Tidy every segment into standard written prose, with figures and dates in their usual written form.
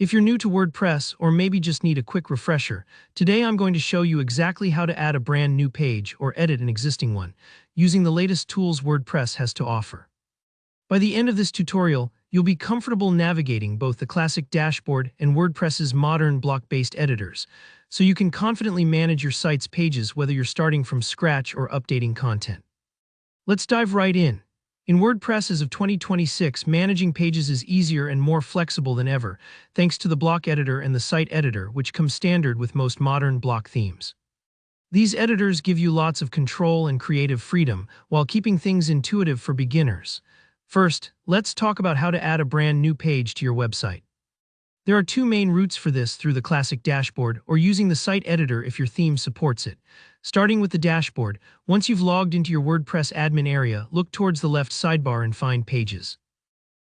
If you're new to WordPress or maybe just need a quick refresher, today I'm going to show you exactly how to add a brand new page or edit an existing one using the latest tools WordPress has to offer. By the end of this tutorial, you'll be comfortable navigating both the classic dashboard and WordPress's modern block-based editors, so you can confidently manage your site's pages whether you're starting from scratch or updating content. Let's dive right in. In WordPress as of 2026, managing pages is easier and more flexible than ever, thanks to the block editor and the site editor, which come standard with most modern block themes. These editors give you lots of control and creative freedom, while keeping things intuitive for beginners. First, let's talk about how to add a brand new page to your website. There are two main routes for this: through the classic dashboard or using the site editor if your theme supports it. Starting with the dashboard, once you've logged into your WordPress admin area, look towards the left sidebar and find Pages.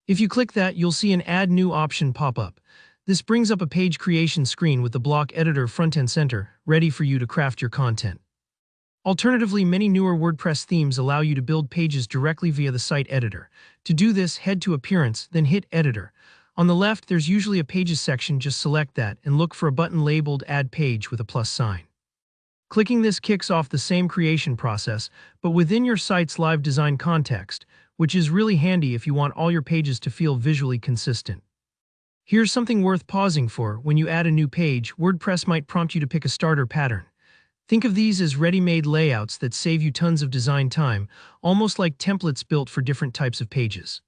If you click that, you'll see an Add New option pop up. This brings up a page creation screen with the block editor front and center, ready for you to craft your content. Alternatively, many newer WordPress themes allow you to build pages directly via the site editor. To do this, head to Appearance, then hit Editor. On the left, there's usually a Pages section. Just select that and look for a button labeled Add Page with a plus sign. Clicking this kicks off the same creation process, but within your site's live design context, which is really handy if you want all your pages to feel visually consistent. Here's something worth pausing for. When you add a new page, WordPress might prompt you to pick a starter pattern. Think of these as ready-made layouts that save you tons of design time, almost like templates built for different types of pages.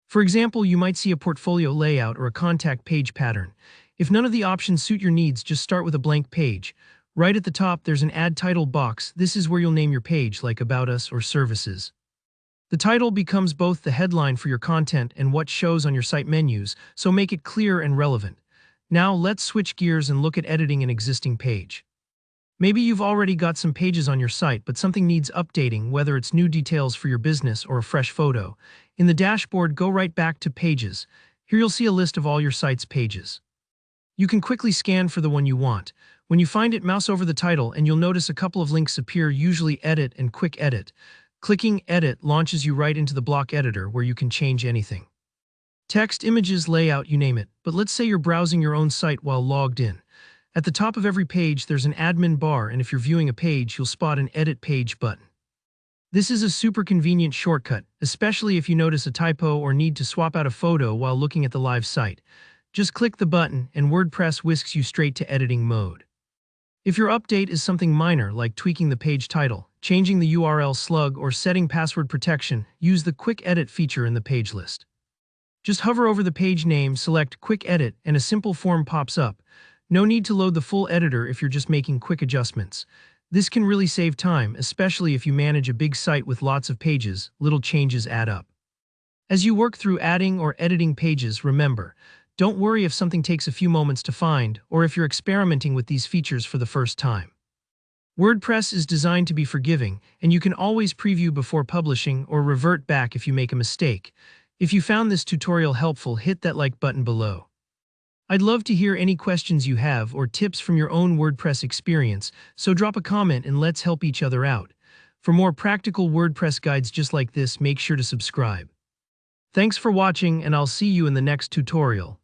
For example, you might see a portfolio layout or a contact page pattern. If none of the options suit your needs, just start with a blank page. Right at the top, there's an Add Title box. This is where you'll name your page, like About Us or Services. The title becomes both the headline for your content and what shows on your site menus, so make it clear and relevant. Now let's switch gears and look at editing an existing page. Maybe you've already got some pages on your site, but something needs updating, whether it's new details for your business or a fresh photo. In the dashboard, go right back to Pages. Here you'll see a list of all your site's pages. You can quickly scan for the one you want. When you find it, mouse over the title and you'll notice a couple of links appear, usually Edit and Quick Edit. Clicking Edit launches you right into the block editor where you can change anything. Text, images, layout, you name it. But let's say you're browsing your own site while logged in. At the top of every page, there's an admin bar, and if you're viewing a page, you'll spot an Edit Page button. This is a super convenient shortcut, especially if you notice a typo or need to swap out a photo while looking at the live site. Just click the button, and WordPress whisks you straight to editing mode. If your update is something minor, like tweaking the page title, changing the URL slug, or setting password protection, use the Quick Edit feature in the page list. Just hover over the page name, select Quick Edit, and a simple form pops up. No need to load the full editor if you're just making quick adjustments. This can really save time, especially if you manage a big site with lots of pages. Little changes add up. As you work through adding or editing pages, remember, don't worry if something takes a few moments to find or if you're experimenting with these features for the first time. WordPress is designed to be forgiving, and you can always preview before publishing or revert back if you make a mistake. If you found this tutorial helpful, hit that like button below. I'd love to hear any questions you have or tips from your own WordPress experience, so drop a comment and let's help each other out. For more practical WordPress guides just like this, make sure to subscribe. Thanks for watching, and I'll see you in the next tutorial.